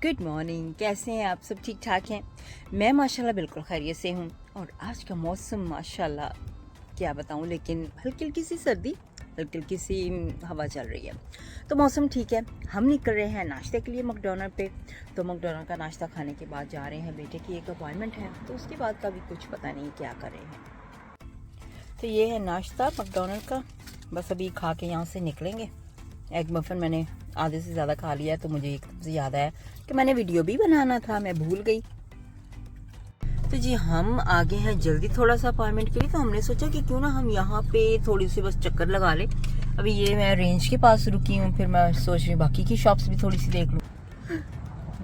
Good morning. कैसे हैं आप सब? ठीक ठाक हैं? मैं माशाल्लाह बिल्कुल खैरियत से हूँ। और आज का मौसम माशाल्लाह क्या बताऊँ, लेकिन हल्की हल्की सी सर्दी, हल्की हल्की सी हवा चल रही है, तो मौसम ठीक है। हम निकल रहे हैं नाश्ते के लिए मैकडॉनल्ड पे। तो मैकडॉनल्ड का नाश्ता खाने के बाद जा रहे हैं, बेटे की एक अपॉइंटमेंट है, तो उसके बाद का भी कुछ पता नहीं क्या कर रहे हैं। तो ये है नाश्ता मैकडॉनल्ड का, बस अभी खा के यहाँ से निकलेंगे। एग मफिन मैंने आधे से ज़्यादा खा लिया है, तो मुझे एकदम से याद आया कि मैंने वीडियो भी बनाना था, मैं भूल गई। तो जी हम आगे हैं जल्दी थोड़ा सा अपॉइंटमेंट के लिए, तो हमने सोचा कि क्यों ना हम यहाँ पे थोड़ी सी बस चक्कर लगा ले। अभी ये मैं रेंज के पास रुकी हूँ, फिर मैं सोच रही हूँ बाकी की शॉप्स भी थोड़ी सी देख लूँ।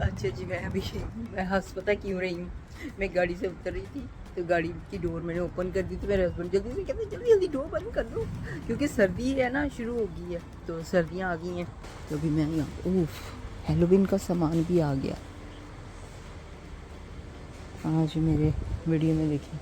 अच्छा जी, मैं हंस पता क्यों रही हूँ, मैं गाड़ी से उतर रही थी, तो गाड़ी की डोर मैंने ओपन कर दी, तो मेरे हस्बैंड जल्दी से कहते जल्दी जल्दी डोर बंद कर दो, क्योंकि सर्दी है ना, शुरू हो गई है, तो सर्दियाँ आ गई हैं। तो अभी मैं यहाँ हेलोविन का सामान भी आ गया आज मेरे वीडियो में, देखिए।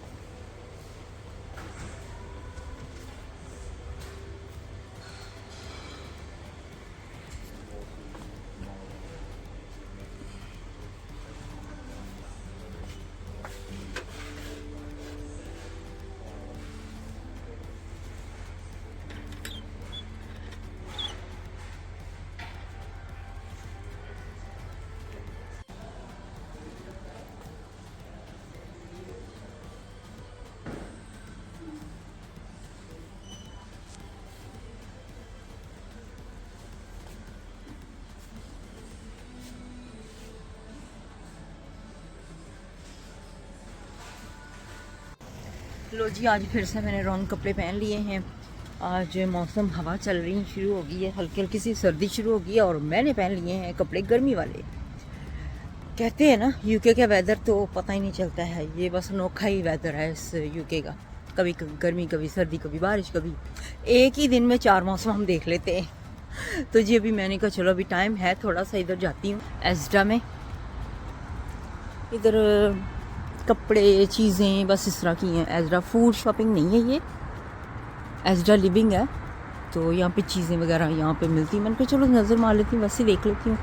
लो जी, आज फिर से मैंने रॉन्ग कपड़े पहन लिए हैं। आज मौसम हवा चल रही शुरू हो गई है, हल्की हल्की सी सर्दी शुरू हो गई है, और मैंने पहन लिए हैं कपड़े गर्मी वाले। कहते हैं ना यूके का वेदर तो पता ही नहीं चलता है, ये बस अनोखा ही वेदर है इस यूके का। कभी कभी गर्मी, कभी सर्दी, कभी बारिश, कभी एक ही दिन में 4 मौसम हम देख लेते हैं। तो जी अभी मैंने कहा चलो अभी टाइम है थोड़ा सा, इधर जाती हूँ एस्डा में। इधर कपड़े चीज़ें बस इस तरह की हैं। एजरा फूड शॉपिंग नहीं है, ये एजरा लिविंग है, तो यहाँ पे चीज़ें वगैरह यहाँ पे मिलती हैं। मैंने कहा चलो नज़र मार लेती हूँ, वैसे देख लेती हूँ,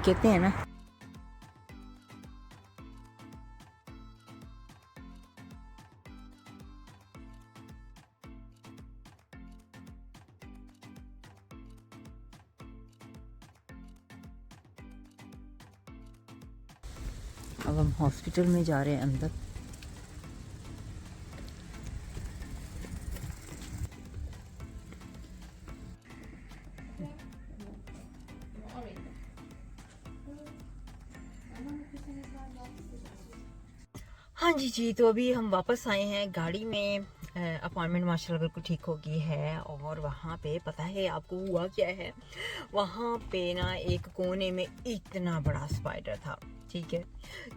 कहते हैं ना। अब हम हॉस्पिटल में जा रहे हैं अंदर। हाँ जी जी, तो अभी हम वापस आए हैं गाड़ी में। अपॉइंटमेंट माशाल्लाह बिल्कुल ठीक हो गई है। और वहाँ पे पता है आपको हुआ क्या है, वहाँ पे ना एक कोने में इतना बड़ा स्पाइडर था, ठीक है।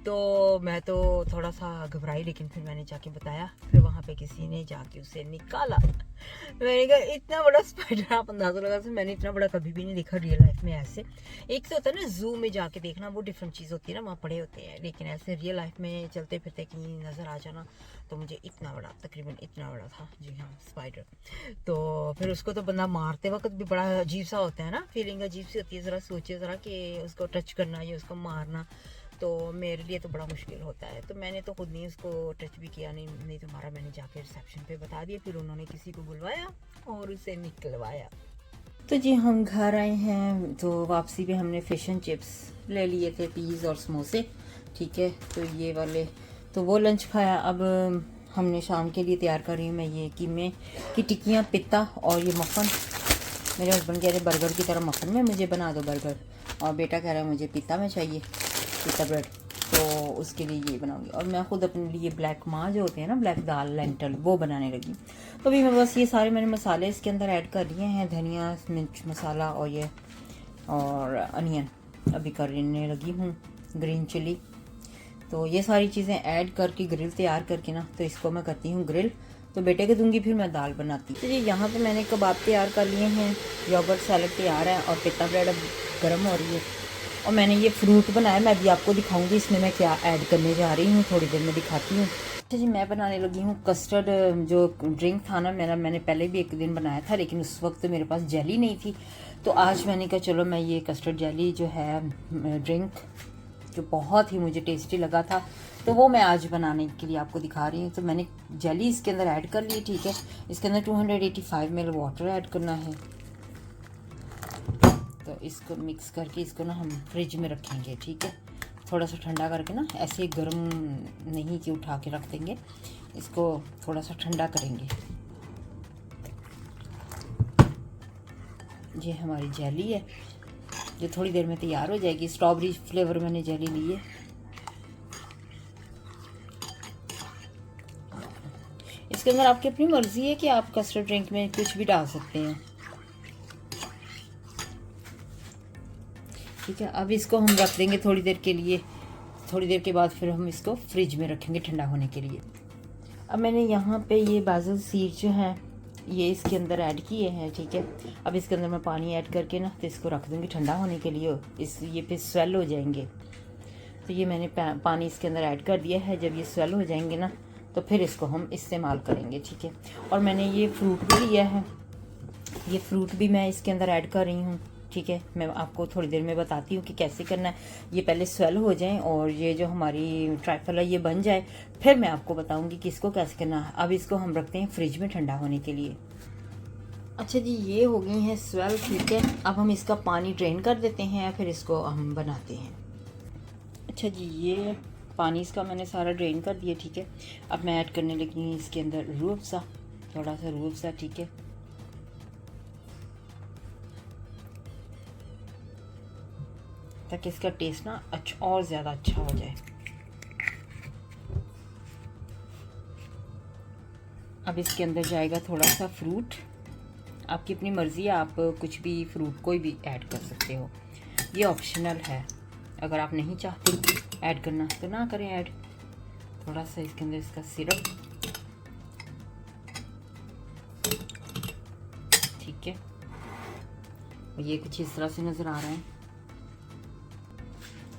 तो मैं तो थोड़ा सा घबराई, लेकिन फिर मैंने जाके बताया, फिर वहाँ पे किसी ने जाके उसे निकाला। मैंने कहा इतना बड़ा स्पाइडर, आप अंदाजा लगा सकते, मैंने इतना बड़ा कभी भी नहीं देखा रियल लाइफ में ऐसे। एक तो होता है ना जू में जाके देखना, वो डिफरेंट चीज़ होती है ना, वहाँ पड़े होते हैं, लेकिन ऐसे रियल लाइफ में चलते फिरते कहीं नज़र आ जाना, तो मुझे इतना बड़ा, तकरीबन इतना बड़ा था जी हाँ स्पाइडर। तो फिर उसको तो बंदा मारते वक्त भी बड़ा अजीब सा होता है ना, फीलिंग अजीब सी होती है। ज़रा सोचिए ज़रा कि उसको टच करना या उसको मारना, तो मेरे लिए तो बड़ा मुश्किल होता है। तो मैंने तो खुद नहीं उसको टच भी किया, नहीं तो मारा। मैंने जाके रिसेप्शन पे बता दिया, फिर उन्होंने किसी को बुलवाया और उसे निकलवाया। तो जी हम घर आए हैं, तो वापसी पे हमने फ़िश एंड चिप्स ले लिए थे, पीज़ और समोसे, ठीक है। तो ये वाले, तो वो लंच खाया। अब हमने शाम के लिए तैयार कर रही हूँ मैं ये कीमे की टिक्कियाँ, पित्ता और ये मक्खन। मेरे हस्बैंड कह रहे बर्गर की तरह मक्खन में मुझे बना दो बर्गर, और बेटा कह रहा है मुझे पित्ता में चाहिए, पित्ता ब्रेड, तो उसके लिए ये बनाऊंगी। और मैं खुद अपने लिए ब्लैक माँ जो होते हैं ना, ब्लैक दाल लेंटल, वो बनाने लगी। तो अभी मैं बस ये सारे मैंने मसाले इसके अंदर ऐड कर लिए हैं, धनिया, मिर्च मसाला और ये और अनियन अभी करने लगी हूँ, ग्रीन चिली। तो ये सारी चीज़ें ऐड करके ग्रिल तैयार करके ना, तो इसको मैं करती हूँ ग्रिल, तो बेटे को दूंगी, फिर मैं दाल बनाती। तो ये यहाँ पे मैंने कबाब तैयार कर लिए हैं, योगर्ट सैलड तैयार है, और पित्ता ब्रेड अब गर्म हो रही है। और मैंने ये फ्रूट बनाया, मैं भी आपको दिखाऊंगी इसमें मैं क्या ऐड करने जा रही हूँ, थोड़ी देर में दिखाती हूँ। अच्छा जी, मैं बनाने लगी हूँ कस्टर्ड, जो ड्रिंक था ना मेरा, मैंने पहले भी एक दिन बनाया था, लेकिन उस वक्त मेरे पास जेली नहीं थी। तो आज मैंने कहा चलो मैं ये कस्टर्ड जेली जो है ड्रिंक जो बहुत ही मुझे टेस्टी लगा था, तो वो मैं आज बनाने के लिए आपको दिखा रही हूँ। तो मैंने जेली इसके अंदर ऐड कर ली, ठीक है। इसके अंदर 285 ml वाटर ऐड करना है। तो इसको मिक्स करके इसको ना हम फ्रिज में रखेंगे, ठीक है। थोड़ा सा ठंडा करके ना, ऐसे ही गर्म नहीं कि उठा के रख देंगे, इसको थोड़ा सा ठंडा करेंगे। ये हमारी जेली है जो थोड़ी देर में तैयार हो जाएगी। स्ट्रॉबेरी फ्लेवर मैंने जेली ली है। इसके अंदर आपकी अपनी मर्जी है कि आप कस्टर्ड ड्रिंक में कुछ भी डाल सकते हैं, ठीक है। अब इसको हम रख देंगे थोड़ी देर के लिए। थोड़ी देर के बाद फिर हम इसको फ्रिज में रखेंगे ठंडा होने के लिए। अब मैंने यहाँ पे ये बाजल सीड जो है ये इसके अंदर ऐड किए हैं, ठीक है। अब इसके अंदर मैं पानी ऐड करके ना तो इसको रख दूँगी ठंडा होने के लिए। ये फिर स्वेल हो जाएंगे। तो ये मैंने पानी इसके अंदर ऐड कर दिया है। जब ये स्वेल हो जाएंगे ना तो फिर इसको हम इस्तेमाल करेंगे, ठीक है। और मैंने ये फ्रूट भी लिया है, ये फ्रूट भी मैं इसके अंदर ऐड कर रही हूँ, ठीक है। मैं आपको थोड़ी देर में बताती हूँ कि कैसे करना है। ये पहले स्वेल हो जाएं और ये जो हमारी ट्राइफल है ये बन जाए, फिर मैं आपको बताऊँगी कि इसको कैसे करना है। अब इसको हम रखते हैं फ्रिज में ठंडा होने के लिए। अच्छा जी, ये हो गई है स्वेल, ठीक है। अब हम इसका पानी ड्रेन कर देते हैं, फिर इसको हम बनाते हैं। अच्छा जी, ये पानी इसका मैंने सारा ड्रेन कर दिया, ठीक है। अब मैं ऐड करने लगी हूँ इसके अंदर रूह अफ़ज़ा, थोड़ा सा रूह अफ़ज़ा, ठीक है। ताकि इसका टेस्ट ना अच्छा और ज़्यादा अच्छा हो जाए। अब इसके अंदर जाएगा थोड़ा सा फ्रूट। आपकी अपनी मर्ज़ी है, आप कुछ भी फ्रूट कोई भी ऐड कर सकते हो, ये ऑप्शनल है। अगर आप नहीं चाहते ऐड करना तो ना करें ऐड। थोड़ा सा इसके अंदर इसका सिरप, ठीक है। ये कुछ इस तरह से नज़र आ रहा है।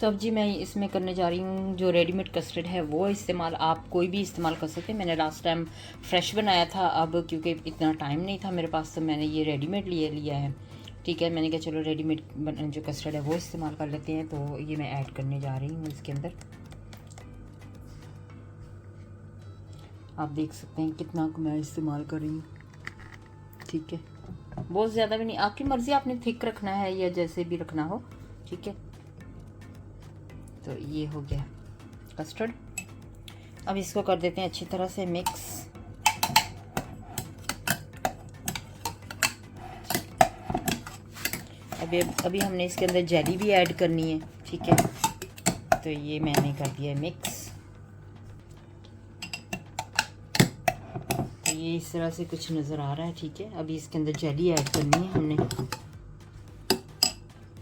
तो अब जी मैं इसमें करने जा रही हूँ जो रेडीमेड कस्टर्ड है वो इस्तेमाल। आप कोई भी इस्तेमाल कर सकते हैं। मैंने लास्ट टाइम फ्रेश बनाया था, अब क्योंकि इतना टाइम नहीं था मेरे पास तो मैंने ये रेडीमेड लिया है, ठीक है। मैंने कहा चलो रेडीमेड जो कस्टर्ड है वो इस्तेमाल कर लेते हैं। तो ये मैं ऐड करने जा रही हूँ इसके अंदर। आप देख सकते हैं कितना मैं इस्तेमाल कर रही हूँ, ठीक है। बहुत ज़्यादा भी नहीं, आपकी मर्ज़ी, आपने थिक रखना है या जैसे भी रखना हो, ठीक है। तो ये हो गया कस्टर्ड। अब इसको कर देते हैं अच्छी तरह से मिक्स। अभी हमने इसके अंदर जेली भी ऐड करनी है, ठीक है। तो ये मैंने कर दिया है मिक्स। तो ये इस तरह से कुछ नज़र आ रहा है, ठीक है। अभी इसके अंदर जेली ऐड करनी है हमने।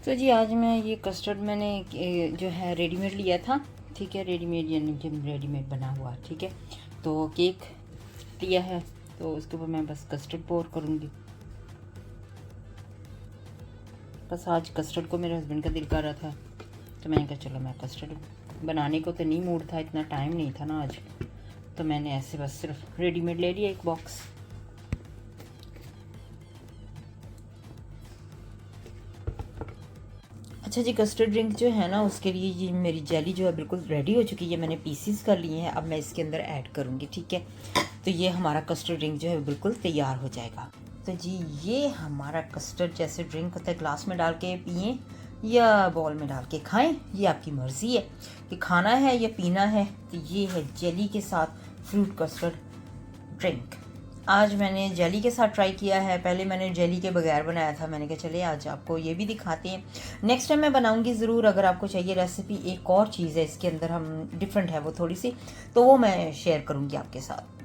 तो जी आज मैं ये कस्टर्ड मैंने जो है रेडीमेड लिया था, ठीक है। रेडीमेड यानी कि रेडीमेड बना हुआ, ठीक है। तो केक लिया है, तो उसके ऊपर मैं बस कस्टर्ड पोर करूँगी। बस आज कस्टर्ड को मेरे हस्बैंड का दिल कर रहा था, तो मैंने कहा चलो मैं कस्टर्ड बनाने को तो नहीं मूड था, इतना टाइम नहीं था ना आज, तो मैंने ऐसे बस सिर्फ रेडीमेड ले लिया एक बॉक्स। अच्छा जी, कस्टर्ड ड्रिंक जो है ना उसके लिए ये मेरी जेली जो है बिल्कुल रेडी हो चुकी है। मैंने पीसीस कर लिए हैं, अब मैं इसके अंदर ऐड करूँगी, ठीक है। तो ये हमारा कस्टर्ड ड्रिंक जो है बिल्कुल तैयार हो जाएगा। तो जी ये हमारा कस्टर्ड जैसे ड्रिंक होता है, ग्लास में डाल के पिएँ या बॉल में डाल के खाएँ, ये आपकी मर्ज़ी है कि खाना है या पीना है। तो ये है जेली के साथ फ्रूट कस्टर्ड ड्रिंक। आज मैंने जेली के साथ ट्राई किया है, पहले मैंने जेली के बगैर बनाया था। मैंने कहा चलिए आज आपको ये भी दिखाते हैं। नेक्स्ट टाइम मैं बनाऊंगी ज़रूर। अगर आपको चाहिए रेसिपी, एक और चीज़ है इसके अंदर हम डिफरेंट है वो थोड़ी सी, तो वो मैं शेयर करूंगी आपके साथ।